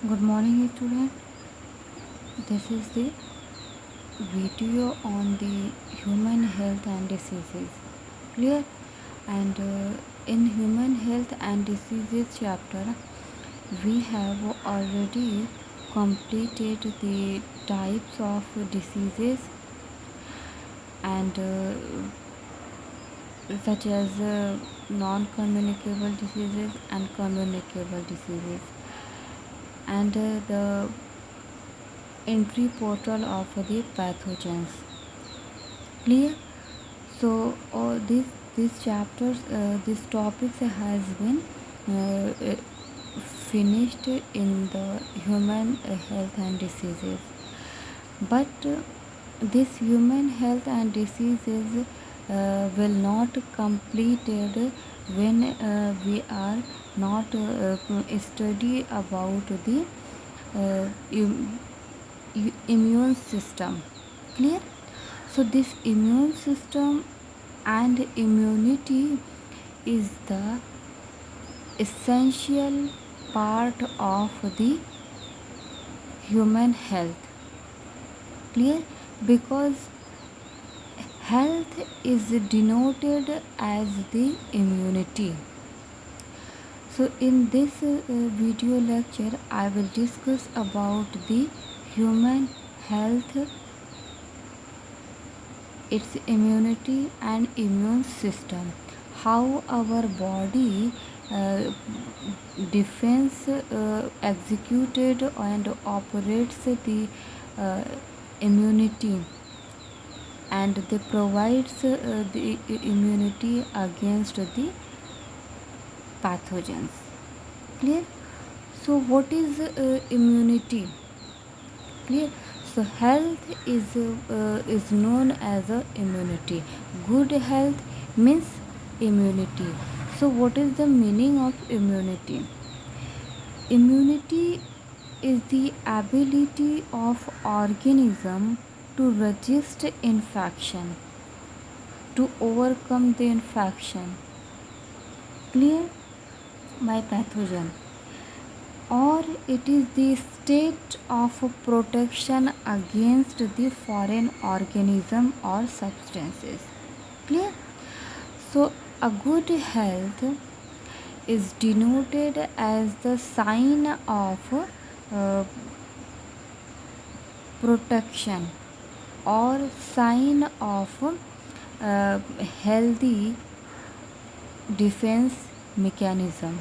Good morning, student. This is the video on the human health and diseases. Clear? And in human health and diseases chapter, we have already completed the types of diseases and such as non-communicable diseases and communicable diseases, and the entry portal of the pathogens. Clear? So these chapters, these topics has been finished in the human health and diseases, but this human health and diseases will not completed when we are not study about the uh, im- immune system. Clear? So this immune system and immunity is the essential part of the human health. Clear? Because health is denoted as the immunity. So in this video lecture I will discuss about the human health, its immunity and immune system, how our body uh, defense executed and operates the uh, immunity, and they provides the immunity against the pathogens. Clear? So what is immunity? Clear? So health is known as a immunity. Good health means immunity. So what is the meaning of immunity? Immunity is the ability of organism to resist infection, to overcome the infection. Clear? By pathogen, or it is the state of protection against the foreign organism or substances. Clear? So a good health is denoted as the sign of protection or sign of healthy defense mechanism.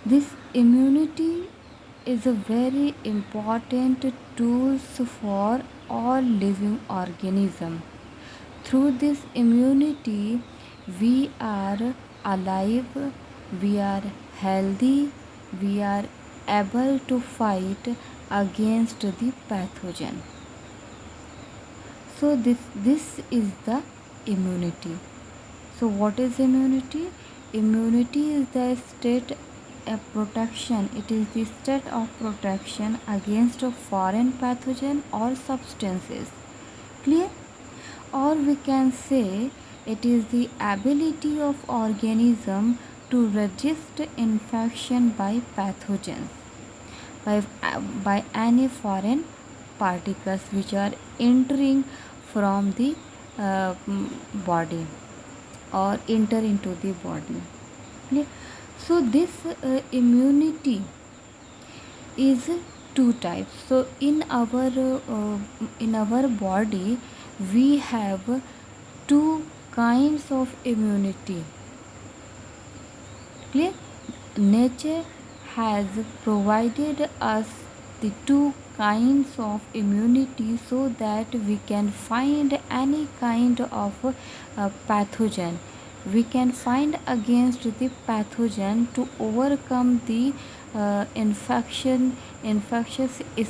This immunity is a very important tool for all living organism. Through this immunity, we are alive, we are healthy, we are able to fight against the pathogen. So this is the immunity. So what is immunity? Immunity is the state of protection. It is the state of protection against a foreign pathogen or substances. Clear? Or we can say it is the ability of organism to resist infection by pathogens, by any foreign particles which are entering from the body or enter into the body. Clear? So this immunity is two types. So in our body we have two kinds of immunity. Clear? Nature has provided us the two kinds of immunity so that we can find any kind of pathogen. We can find against the pathogen to overcome the infectious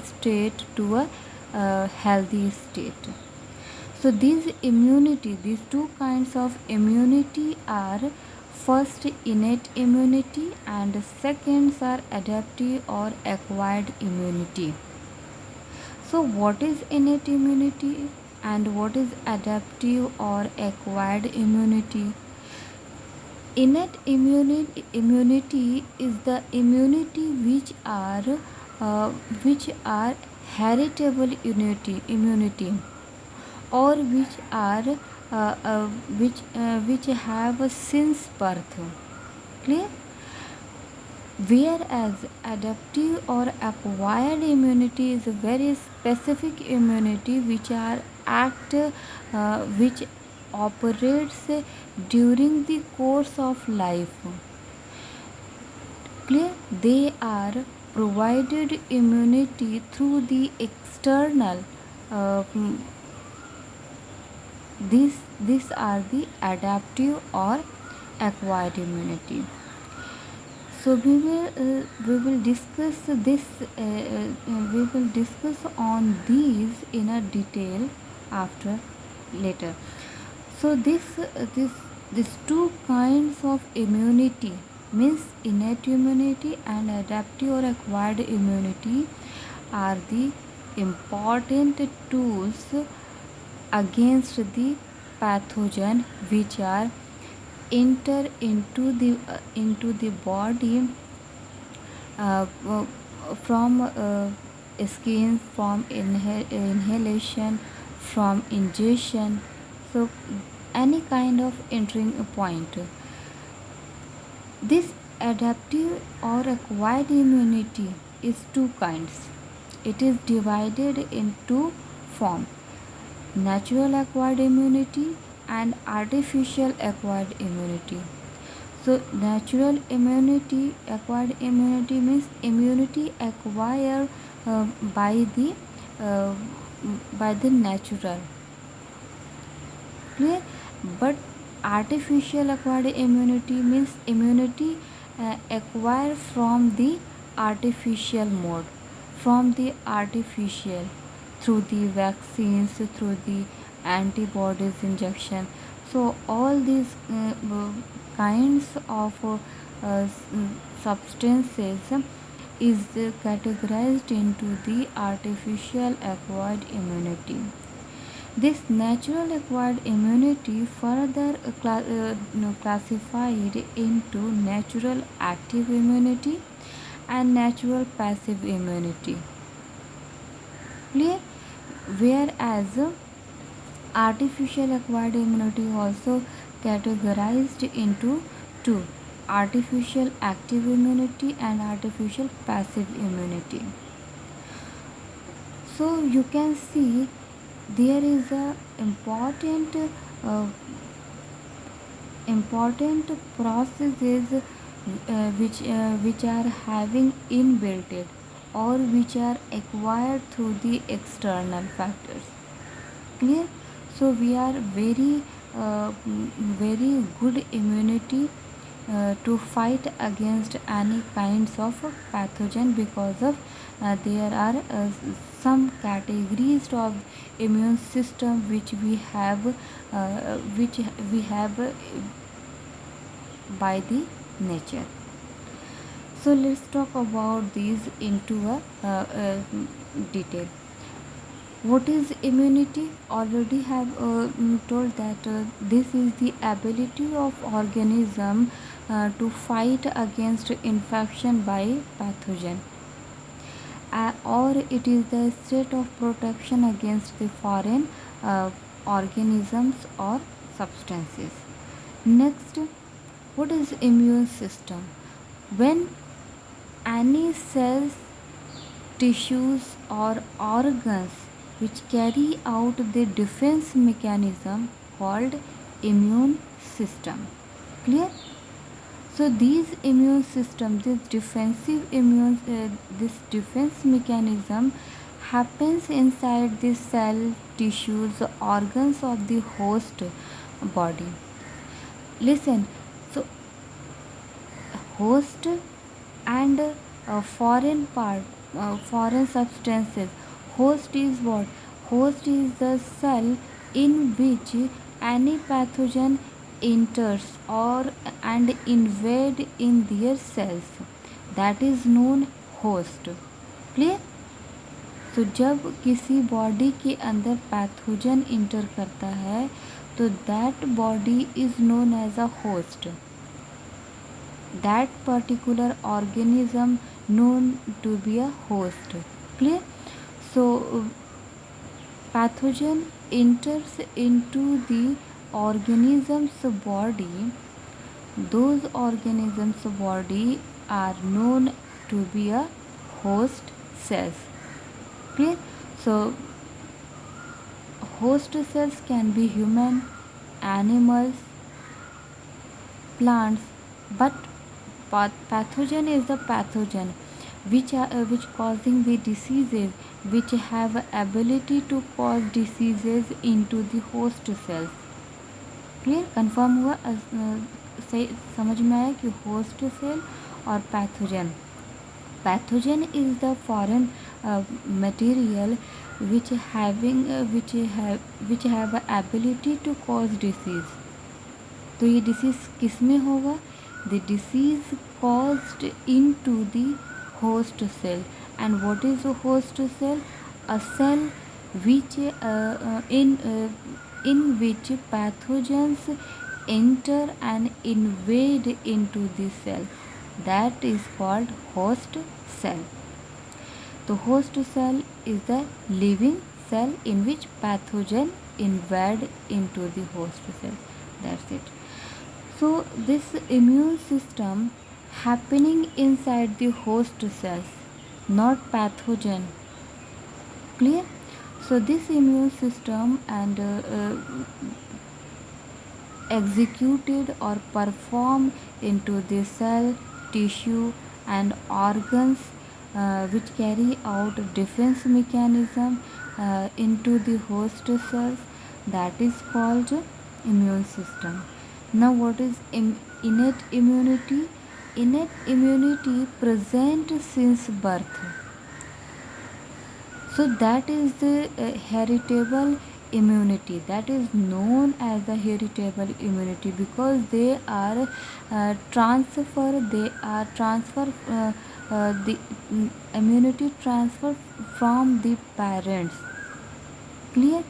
state to a healthy state. So these two kinds of immunity are: first, innate immunity, and seconds are adaptive or acquired immunity. So what is innate immunity and what is adaptive or acquired immunity? Innate immunity is the immunity uh, which are heritable immunity, or which have since birth. Clear? Whereas adaptive or acquired immunity is a very specific immunity which operates during the course of life. Clear? They are provided immunity through the external. Uh, mm, these are the adaptive or acquired immunity. So we will discuss this. We will discuss on these in a detail after later. So these two kinds of immunity, means innate immunity and adaptive or acquired immunity, are the important tools against the pathogen which are enter into the body uh, uh, from skin, from inhalation, from ingestion. So any kind of entering a point. This adaptive or acquired immunity is two kinds. It is divided in two forms: natural acquired immunity and artificial acquired immunity. So natural immunity, acquired immunity means immunity acquired uh, by the uh, by the natural. Clear? But artificial acquired immunity means immunity acquired from the artificial mode, from the artificial, through the vaccines, through the antibodies injection. So all these kinds of substances is categorized into the artificial acquired immunity. This natural acquired immunity further classified into natural active immunity and natural passive immunity. Clear? Whereas artificial acquired immunity also categorized into two: artificial active immunity and artificial passive immunity. So you can see there is a uh, important processes which are having inbuilt it, or which are acquired through the external factors. Clear? So we are very good immunity to fight against any kinds of pathogen, because of there are some categories of immune system which we have by the nature. So let's talk about these into a detail. What is immunity? Already have told that this is the ability of organism to fight against infection by pathogen, or it is the state of protection against the foreign organisms or substances. Next, what is immune system? When any cells, tissues or organs which carry out the defense mechanism called immune system. Clear? So these immune system, this defense mechanism happens inside the cell, tissues, organs of the host body. Listen, so host and foreign substances. Host is what? Host is the cell in which any pathogen enters or and invade in their cells. That is known host. Clear? तो जब किसी body के अंदर pathogen inter करता है तो that body is known as a host. that particular organism known to be a host. Clear? So pathogen enters into the organism's body. Those organisms body are known to be a host cells. Clear? So host cells can be human, animals, plants, but pathogen is the pathogen which causing the diseases, which have ability to cause diseases into the host cells. Clear confirm हुआ? सही समझ में आया कि host cell और pathogen. Pathogen is the foreign material which have ability to cause disease. तो ये disease किस में होगा? The disease caused into the host cell. And what is a host cell? A cell which in which pathogens enter and invade into the cell. That is called host cell. The host cell is the living cell in which pathogen invade into the host cell. That's it. So this immune system happening inside the host cells, not pathogen. Clear? So this immune system and executed or performed into the cell, tissue and organs which carry out defense mechanism into the host cells. That is called immune system. Now what is innate immunity? Innate immunity present since birth. So that is the heritable immunity, that is known as the heritable immunity, because they are transfer the immunity transfer from the parents. Clear?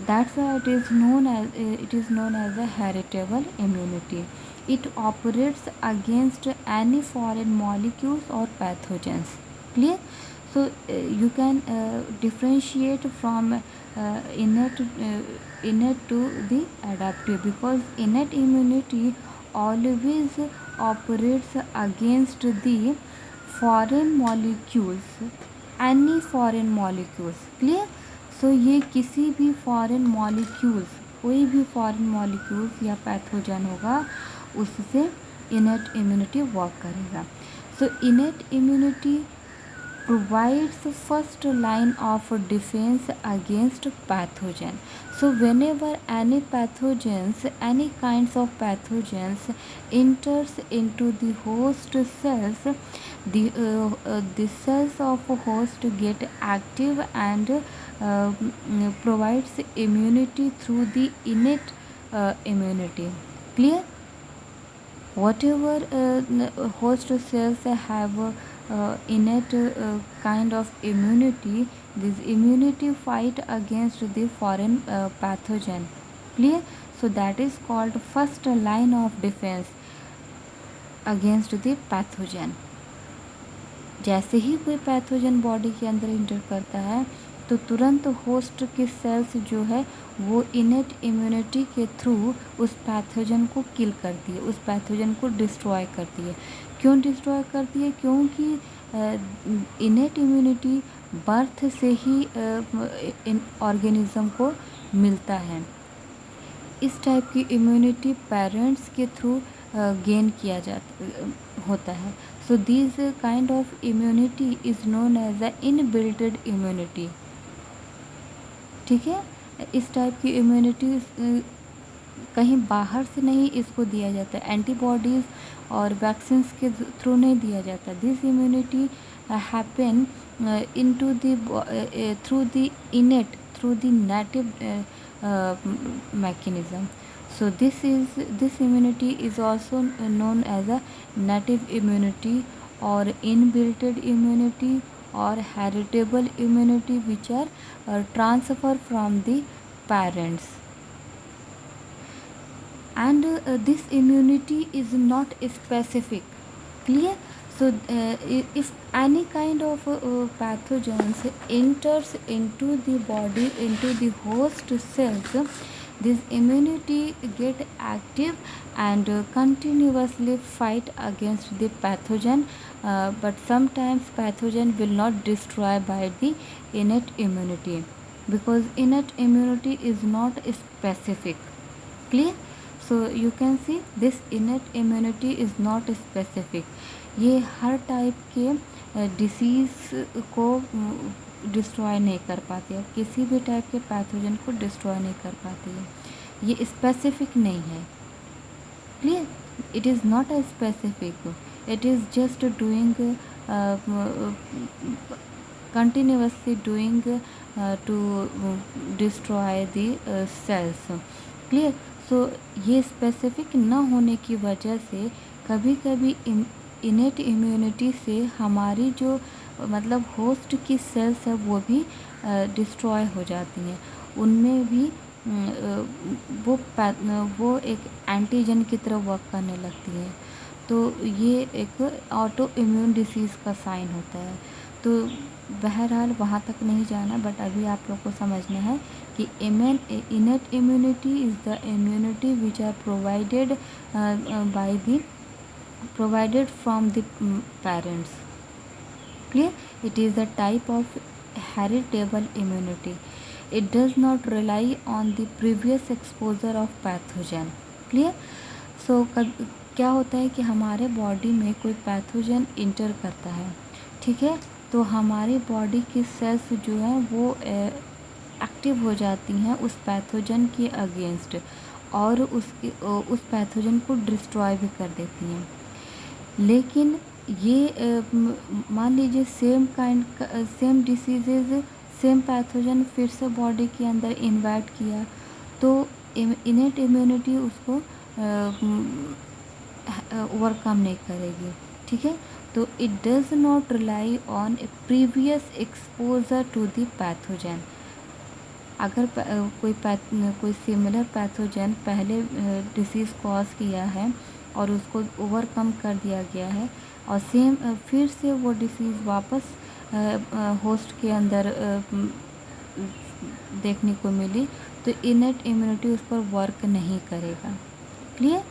That's why it is known as a heritable immunity. It operates against any foreign molecules or pathogens. Clear? So you can differentiate from innate to the adaptive, because innate immunity always operates against the foreign molecules, any foreign molecules. Clear? So ये किसी भी foreign molecules, कोई भी foreign molecules या pathogen होगा, उससे innate immunity work करेगा. So innate immunity provides first line of defense against pathogen. So whenever any kinds of pathogens enters into the host cells, the cells of host get active and provides immunity through the innate immunity. Clear? Whatever host cells have innate kind of immunity, this immunity fight against the foreign pathogen. Clear? So that is called first line of defense against the pathogen. जैसे ही कोई pathogen body के अंदर inter करता है तो तुरंत host के sales जो है वो इनेट इम्यूनिटी के थ्रू उस पैथोजन को किल करती है, उस पैथोजन को डिस्ट्रॉय करती है. क्यों डिस्ट्रॉय करती है? क्योंकि इनेट इम्यूनिटी बर्थ से ही ऑर्गेनिज्म को मिलता है. इस टाइप की इम्यूनिटी पेरेंट्स के थ्रू गेन किया जाता होता है. So this kind of immunity is known as a inbuilted immunity. ठीक है? इस टाइप की इम्यूनिटी कहीं बाहर से नहीं इसको दिया जाता है, एंटीबॉडीज़ और वैक्सीन के थ्रू नहीं दिया जाता. This immunity happen into the through the native mechanism. So this immunity is also known as a native immunity or inbuilt immunity or heritable immunity, which are transferred from the parents. and this immunity is not specific. Clear? So if any kind of pathogens enters into the body, into the host cells, this immunity get active and continuously fight against the pathogen, but sometimes pathogen will not destroy by the innate immunity, because innate immunity is not specific. Clear? So you can see this innate immunity is not specific. ये हर type के disease को destroy नहीं कर पाती है, किसी भी type के पैथोजन को डिस्ट्रॉय नहीं कर पाती है, ये स्पेसिफिक नहीं है. Clear? It is not a specific, it is just doing continuously doing to destroy the cells. Clear? So ये स्पेसिफिक न होने की वजह से कभी कभी इनेट इम्यूनिटी से हमारी जो मतलब होस्ट की सेल्स है वो भी डिस्ट्रॉय हो जाती हैं, उनमें भी वो एक एंटीजन की तरह वर्क करने लगती है. तो ये एक ऑटो इम्यून डिसीज़ का साइन होता है. तो बहरहाल वहाँ तक नहीं जाना, बट अभी आप लोग को समझना है कि innate immunity is the immunity which are provided from the parents. Clear? It is a type of heritable immunity. It does not rely on the previous exposure of pathogen. Clear? So क्या होता है कि हमारे body में कोई pathogen inter करता है, ठीक है, तो हमारी बॉडी की सेल्स जो हैं वो एक्टिव हो जाती हैं उस पैथोजन के अगेंस्ट और उस पैथोजन को डिस्ट्रॉय भी कर देती हैं. लेकिन ये मान लीजिए सेम डिसीजेज सेम पैथोजन फिर से बॉडी के अंदर इन्वाइट किया तो इनेट इम्यूनिटी उसको ओवरकम नहीं करेगी. ठीक है, तो it does not rely on a previous exposure to the pathogen. अगर कोई सिमिलर पैथोजन पहले डिसीज़ कॉज किया है और उसको ओवरकम कर दिया गया है और सेम फिर से वो डिसीज़ वापस होस्ट के अंदर देखने को मिली तो इनेट इम्यूनिटी उस पर वर्क नहीं करेगा. Clear?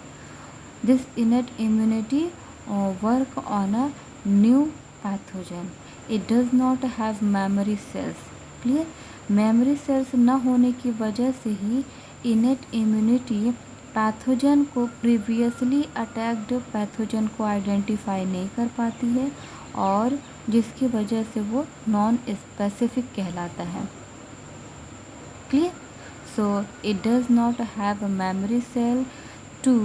This innate immunity work on a new pathogen. It does not have memory cells. Clear? Memory cells न होने की वजह से ही इनेट इम्यूनिटी पैथोजन को प्रीवियसली अटैक्ड पैथोजन को आइडेंटिफाई नहीं कर पाती है और जिसकी वजह से वो नॉन स्पेसिफिक कहलाता है. Clear? So it does not have a memory cell to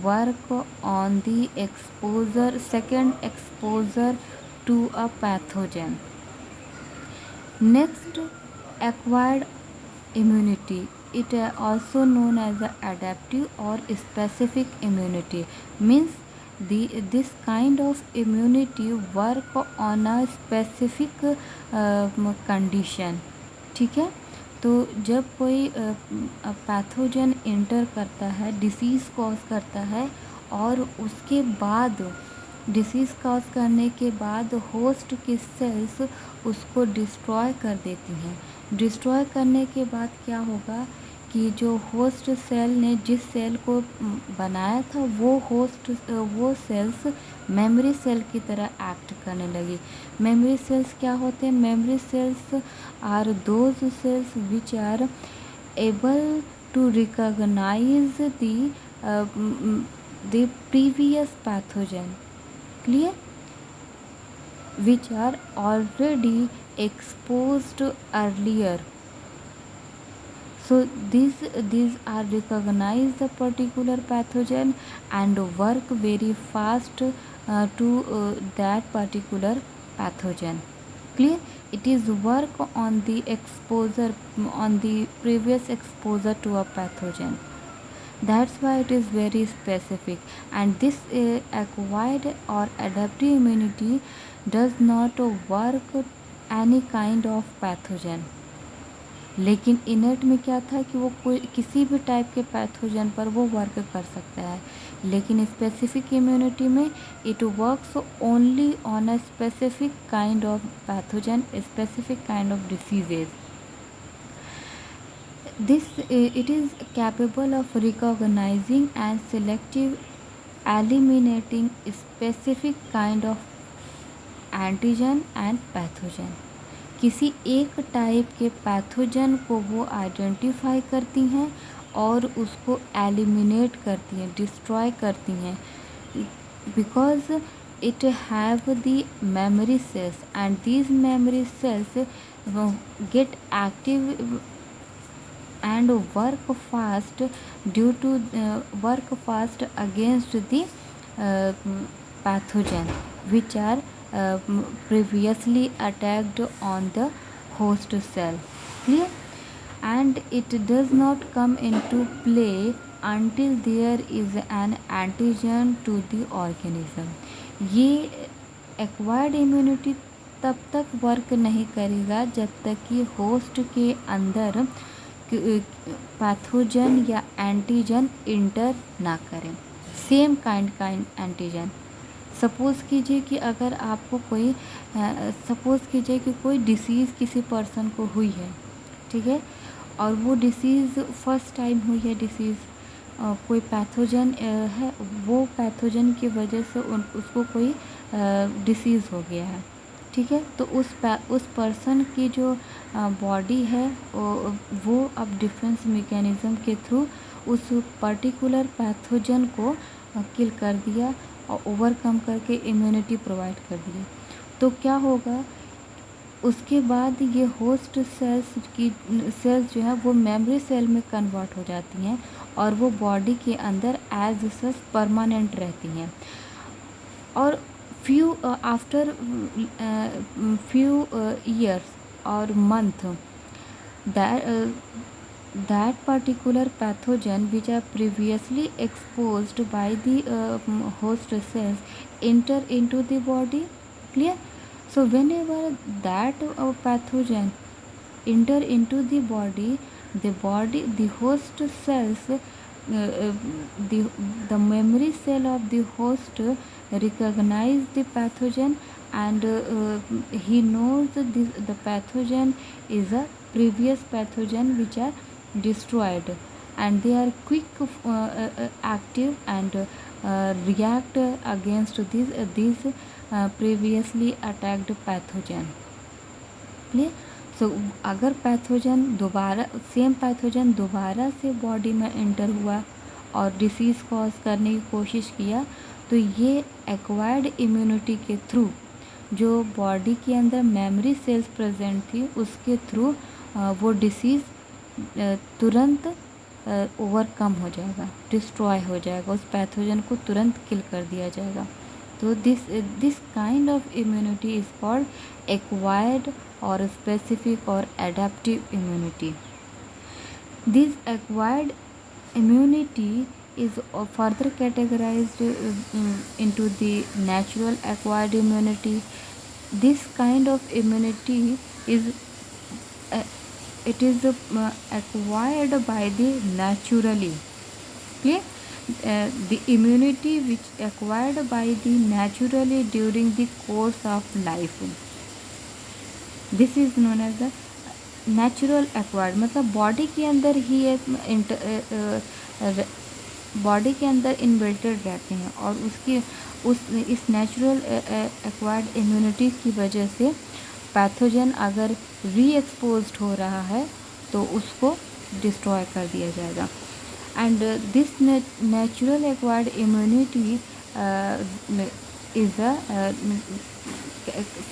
work on the exposure second exposure to a pathogen. Next, acquired immunity. It also known as the adaptive or specific immunity. Means this kind of immunity work on a specific condition. ठीक है, तो जब कोई pathogen inter करता है, disease cause करता है और उसके बाद डिसीज़ कॉज करने के बाद होस्ट की सेल्स उसको डिस्ट्रॉय कर देती हैं. डिस्ट्रॉय करने के बाद क्या होगा कि जो होस्ट सेल ने जिस सेल को बनाया था वो सेल्स मेमोरी सेल की तरह एक्ट करने लगी. मेमोरी सेल्स क्या होते हैं? Memory cells are those cells which are able to recognise the previous pathogen. Clear? Which are already exposed earlier. So these are recognize the particular pathogen and work very fast to that particular pathogen. Clear? It is work on the exposure on the previous exposure to a pathogen. That's why it is very specific, and this acquired or adaptive immunity does not work any kind of pathogen. लेकिन inert में क्या था कि वो कोई किसी भी type के पैथोजन पर वो वर्क कर सकता है, लेकिन स्पेसिफिक इम्यूनिटी में it works only on a specific kind of pathogen, specific kind of diseases. This it is capable of recognizing and selective eliminating specific kind of antigen and pathogen. किसी एक type के pathogen को वो identify करती हैं और उसको eliminate करती हैं, डिस्ट्रॉय करती हैं, because it have the memory cells and these memory cells get active and work fast against the pathogen which are previously attacked on the host cell. Clear? And it does not come into play until there is an antigen to the organism. ये acquired immunity तब तक work नहीं करेगा जब तक कि host के अंदर पैथोजन या एंटीजन इंटर ना करें, सेम काइंड का एंटीजन. सपोज़ कीजिए कि अगर आपको सपोज़ कीजिए कि कोई डिसीज़ किसी पर्सन को हुई है, ठीक है, और वो डिसीज़ फर्स्ट टाइम हुई है डिसीज़, कोई पैथोजन है, वो पैथोजन की वजह से उसको कोई डिसीज़ हो गया है, ठीक है. तो उस पर्सन की जो बॉडी है वो अब डिफेंस मैकेनिज़्म के थ्रू उस पर्टिकुलर पैथोजन को किल कर दिया और ओवरकम करके इम्यूनिटी प्रोवाइड कर दिया. तो क्या होगा, उसके बाद ये होस्ट सेल्स जो है वो मेमोरी सेल में कन्वर्ट हो जाती हैं और वो बॉडी के अंदर एज सच परमानेंट रहती हैं. और after few years or month, that particular pathogen which are previously exposed by the host cells enter into the body. Clear? So whenever that pathogen enter into the body, the host cells, the memory cell of the host recognize the pathogen, and he knows the pathogen is a previous pathogen which are destroyed, and they are quick active and react against these previously attacked pathogen. Clear? सो अगर same pathogen दोबारा से body में enter हुआ और disease cause करने की कोशिश किया, तो ये एक्वायर्ड इम्यूनिटी के थ्रू जो बॉडी के अंदर मेमोरी सेल्स प्रेजेंट थी उसके थ्रू वो डिसीज़ तुरंत ओवरकम हो जाएगा, डिस्ट्रॉय हो जाएगा, उस पैथोजन को तुरंत किल कर दिया जाएगा. तो this kind of immunity is called acquired or specific or adaptive immunity. This acquired immunity is further categorized into the natural acquired immunity. This kind of immunity is acquired by the naturally. Okay? The immunity which acquired by the naturally during the course of life. This is known as the natural acquired. मतलब body के अंदर ही body के अंदर इनबिल्टेड रहते हैं और इस natural acquired immunity की वजह से पैथोजन अगर री एक्सपोज्ड हो रहा है तो उसको डिस्ट्रॉय कर दिया जाएगा. And this natural acquired immunity is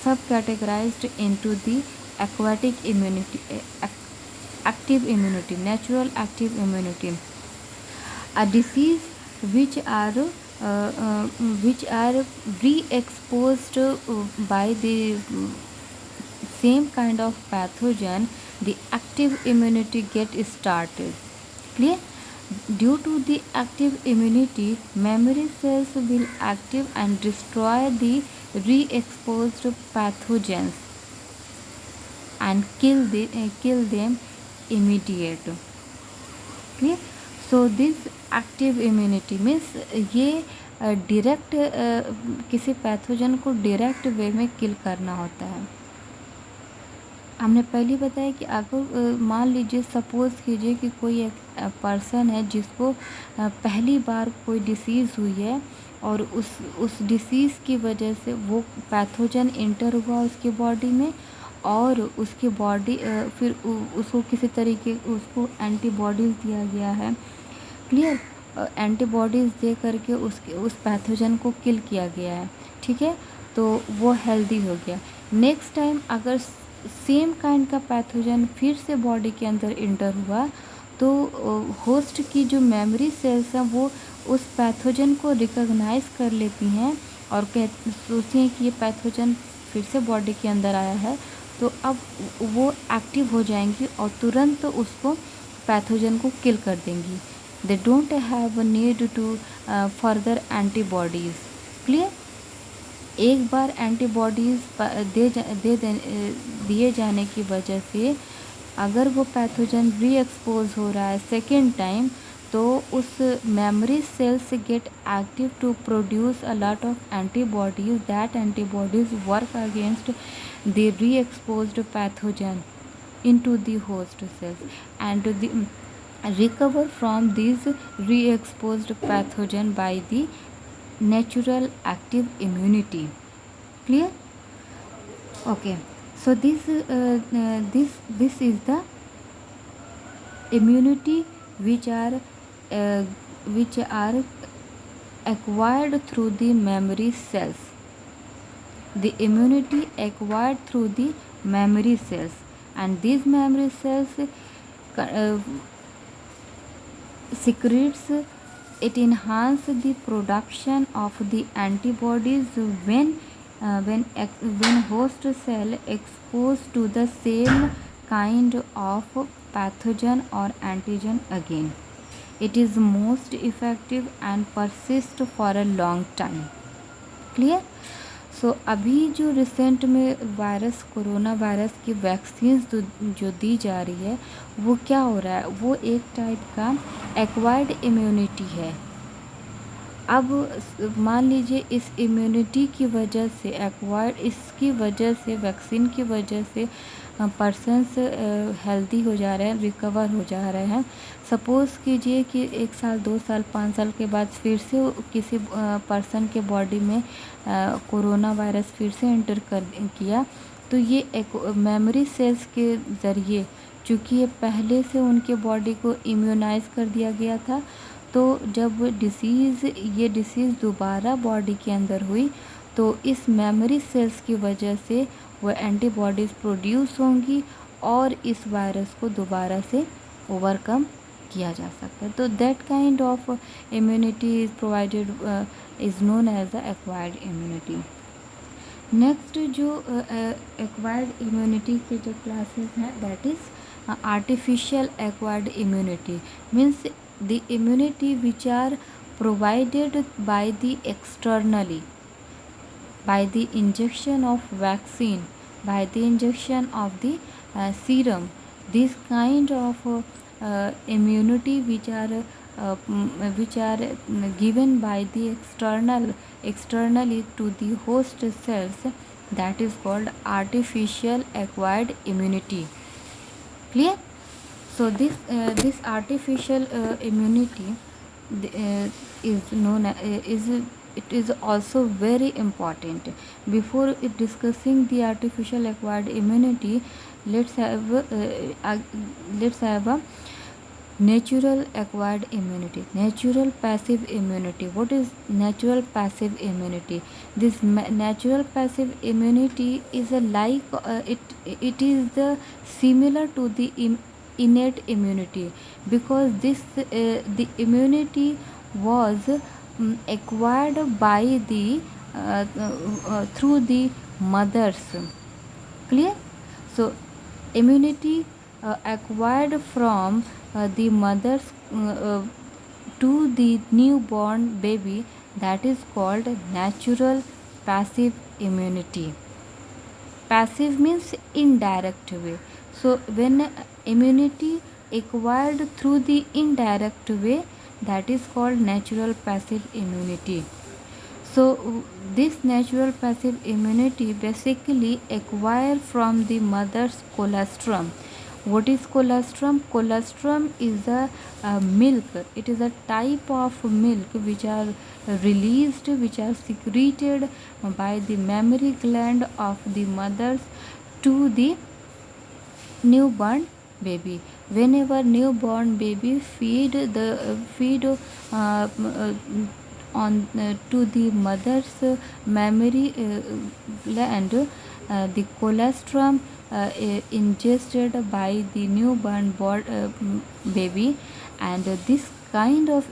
subcategorized into the aquatic immunity, active immunity, natural active immunity. A disease which are re-exposed by the same kind of pathogen, the active immunity get started. Clear? Due to the active immunity, memory cells will active and destroy the re-exposed pathogens and kill them immediate. Clear? So this active immunity means ये direct किसी pathogen को direct way में किल करना होता है. हमने पहले बताया कि अगर मान लीजिए सपोज़ कीजिए कि कोई एक पर्सन है जिसको पहली बार कोई डिसीज़ हुई है और उस डिसीज़ की वजह से वो पैथोजन इंटर हुआ उसकी बॉडी में और उसकी बॉडी फिर उसको किसी तरीके उसको एंटीबॉडीज़ दिया गया है. क्लियर? एंटीबॉडीज़ दे करके उस पैथोजन को किल किया गया है. ठीक है, तो वो हेल्दी हो गया. नेक्स्ट टाइम अगर सेम काइंड का पैथोजन फिर से बॉडी के अंदर इंटर हुआ तो होस्ट की जो मेमोरी सेल्स हैं वो उस पैथोजन को रिकॉग्नाइज कर लेती हैं और सोचती हैं कि ये पैथोजन फिर से बॉडी के अंदर आया है, तो अब वो एक्टिव हो जाएंगी और तुरंत उसको पैथोजन को किल कर देंगी. They don't have need to further antibodies. Clear? एक बार एंटीबॉडीज़ दिए जाने की वजह से अगर वो पैथोजन री एक्सपोज हो रहा है सेकेंड टाइम तो उस memory cells get active to produce a lot of antibodies. That antibodies work against the re-exposed pathogen into the host cells and recover from these re-exposed pathogen by the natural active immunity. Clear? Okay, so this is the immunity which are acquired through the memory cells. The immunity acquired through the memory cells, and these memory cells secretes it enhance the production of the antibodies when host cell exposed to the same kind of pathogen or antigen again. It is most effective and persist for a long time. Clear? सो अभी जो recent में virus corona virus की vaccines जो दी जा रही है वो क्या हो रहा है, वो एक टाइप का एक्वायर्ड इम्यूनिटी है. अब मान लीजिए इस इम्यूनिटी की वजह से इसकी वजह से वैक्सीन की वजह से पर्सन्स हेल्दी हो जा रहे हैं, रिकवर हो जा रहे हैं. सपोज़ कीजिए कि 1 साल 2 साल 5 साल के बाद फिर से किसी पर्सन के बॉडी में कोरोना वायरस फिर से एंटर कर किया तो ये एक मेमोरी सेल्स के ज़रिए, चूँकि ये पहले से उनके बॉडी को इम्यूनाइज कर दिया गया था, तो जब ये डिसीज़ दोबारा बॉडी के अंदर हुई तो इस मेमोरी सेल्स की वजह से वो एंटीबॉडीज़ प्रोड्यूस होंगी और इस वायरस को दोबारा से ओवरकम किया जा सकता है. तो that kind of immunity is provided is known as the acquired immunity. Next जो एक्वायर्ड इम्यूनिटी के जो क्लासेस हैं that is artificial acquired immunity. Means the immunity which are provided by the externally by the injection of vaccine, by the injection of the serum. This kind of immunity which are given by the externally to the host cells, that is called artificial acquired immunity. Clear? So this artificial immunity is known it is also very important. Before discussing the artificial acquired immunity, let's have a natural acquired immunity, natural passive immunity. What is natural passive immunity? This natural passive immunity is it is the similar to the innate immunity, because the immunity was acquired by the through the mothers. Clear? So immunity acquired from the mothers to the newborn baby, that is called natural passive immunity. Passive means indirect way. So when immunity acquired through the indirect way, that is called natural passive immunity. So this natural passive immunity basically acquired from the mother's colostrum. What is colostrum? Colostrum is a milk. It is a type of milk which are released, which are secreted by the mammary gland of the mothers to the newborn baby. Whenever newborn baby feed on to the mother's mammary gland, the colostrum ingested by the newborn baby, and this kind of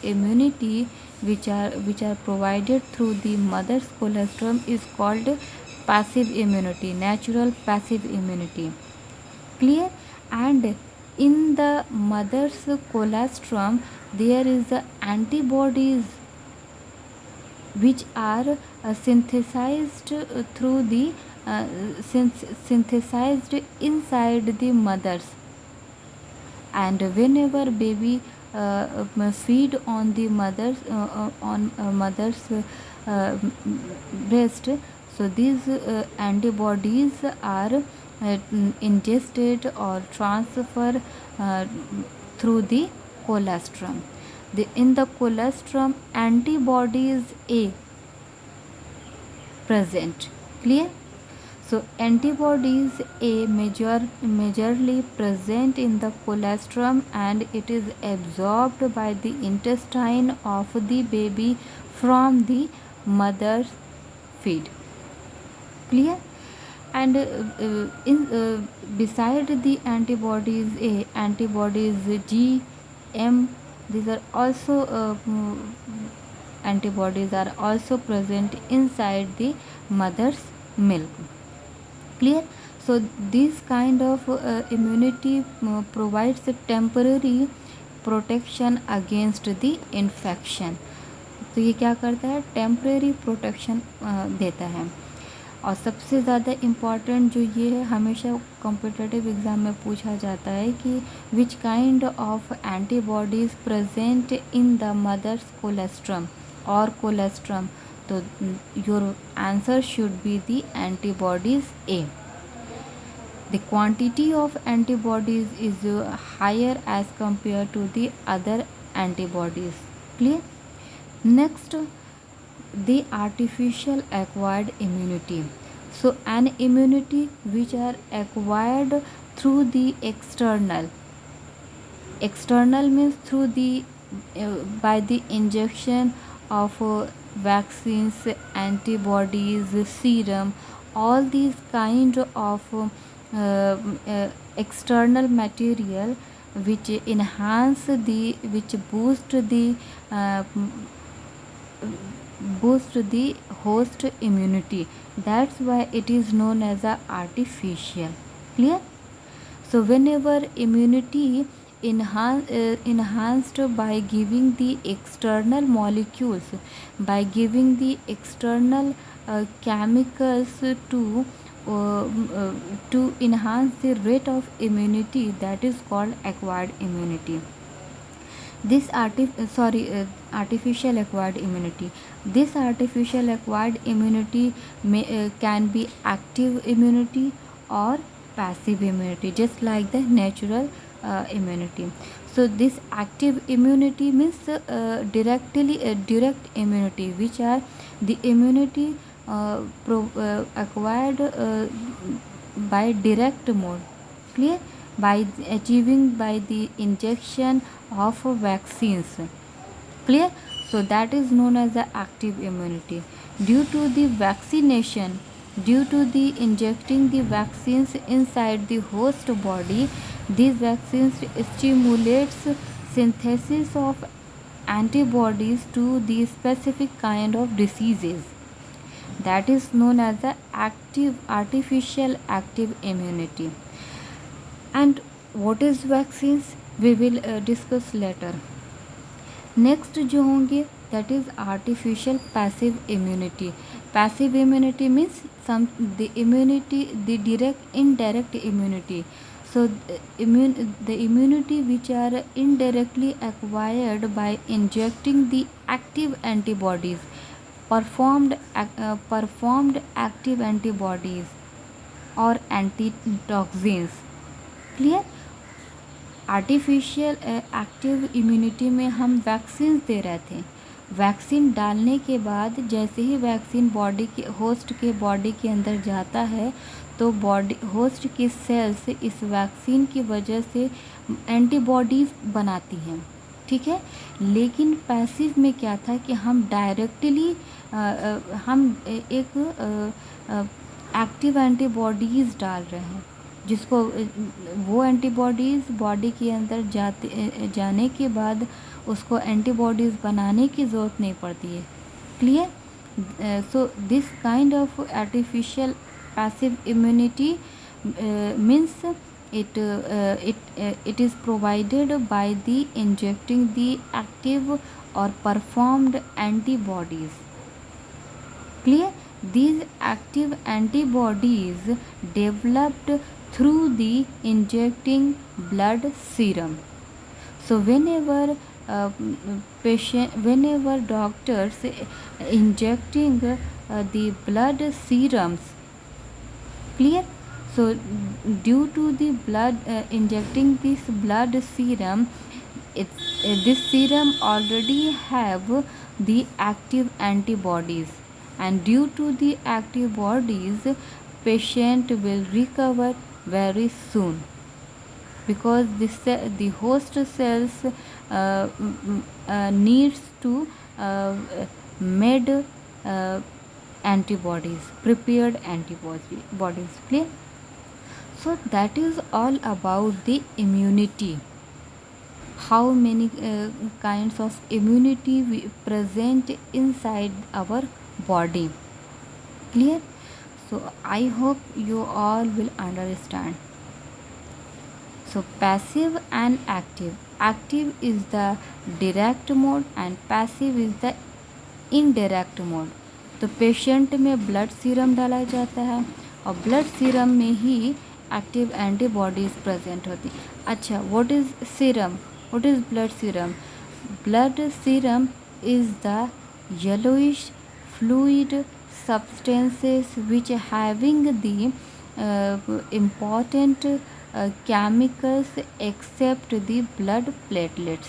immunity which are provided through the mother's colostrum is called passive immunity, natural passive immunity. Clear? And in the mother's colostrum there is the antibodies which are synthesized through the synthesized inside the mothers, and whenever baby feed on the mother's breast, so these antibodies are ingested or transferred through the colostrum. In the colostrum antibodies A present. Clear? So antibodies A majorly present in the colostrum, and it is absorbed by the intestine of the baby from the mother's feed. Clear? And beside the antibodies A, antibodies G, M, these are also antibodies are also present inside the mother's milk. Clear? So this kind of immunity provides a temporary protection against the infection. तो ये क्या करता है? Temporary protection देता है. और सबसे ज़्यादा इम्पॉर्टेंट जो ये है, हमेशा कॉम्पिटिटिव एग्ज़ाम में पूछा जाता है कि which kind of antibodies present in the mother's colostrum और कोलेस्ट्रम. तो your answer should be the antibodies A. The quantity of antibodies is higher as compared to the other antibodies. Clear? Next, the artificial acquired immunity. So an immunity which are acquired through the external means through the by the injection of vaccines, antibodies, serum, all these kind of external material which boost the host immunity. That's why it is known as a artificial. Clear? So whenever immunity enhanced by giving the external molecules, by giving the external chemicals to enhance the rate of immunity, that is called acquired immunity. This artificial acquired immunity. This artificial acquired immunity can be active immunity or passive immunity, just like the natural immunity. So this active immunity means direct immunity, which are the immunity acquired by direct mode. Clear? By achieving by the injection of vaccines. Clear? So that is known as the active immunity. Due to the vaccination, due to the injecting the vaccines inside the host body, these vaccines stimulates synthesis of antibodies to the specific kind of diseases. That is known as the artificial active immunity. And what is vaccines? We will discuss later. Next जो होंगे, that is artificial passive immunity. Passive immunity means the immunity, the direct, indirect immunity. So the immunity which are indirectly acquired by injecting the active antibodies, performed active antibodies or antitoxins. Clear? Artificial active immunity में हम vaccine दे रहे थे। Vaccine डालने के बाद जैसे ही vaccine body के host के बॉडी के अंदर जाता है तो बॉडी होस्ट की सेल्स इस वैक्सीन की वजह से एंटीबॉडीज़ बनाती हैं, ठीक है। लेकिन पैसिव में क्या था कि हम डायरेक्टली हम एक एक्टिव एंटीबॉडीज़ डाल रहे हैं, जिसको वो एंटीबॉडीज़ बॉडी के अंदर जाने के बाद उसको एंटीबॉडीज़ बनाने की ज़रूरत नहीं पड़ती है। Clear? So this kind of artificial passive immunity means it is provided by the injecting the active or performed antibodies. Clear? These active antibodies developed through the injecting blood serum. So whenever doctors injecting the blood serums, clear? So due to the blood injecting this blood serum, this serum already have the active antibodies, and due to the active bodies patient will recover very soon, because the host cells needs to made antibodies, prepared antibodies. Clear? So that is all about the immunity. How many kinds of immunity we present inside our body. Clear? So I hope you all will understand. So passive and active. Active is the direct mode and passive is the indirect mode. तो patient में blood serum डाला जाता है और blood serum में ही active antibodies present होती। अच्छा, what is serum? What is blood serum? Blood serum is the yellowish fluid substances which having the important chemicals except the blood platelets.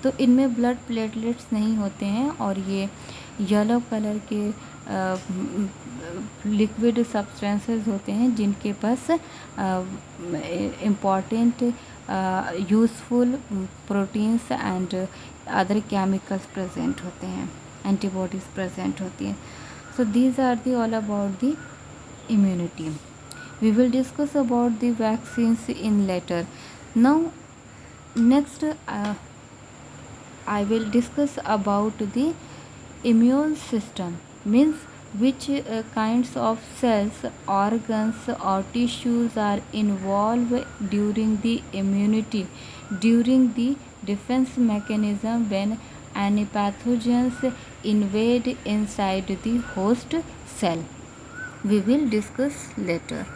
तो इनमें ब्लड प्लेटलेट्स नहीं होते हैं और ये येलो कलर के लिक्विड सब्सटेंसेस होते हैं जिनके पास important useful proteins and other chemicals present होते हैं, एंटीबॉडीज़ प्रेजेंट होती हैं. So these are the all about the immunity. We will discuss about the vaccines in later. Now next I will discuss about the immune system, means which kinds of cells, organs or tissues are involved during the immunity, during the defense mechanism when any pathogens invade inside the host cell. We will discuss later.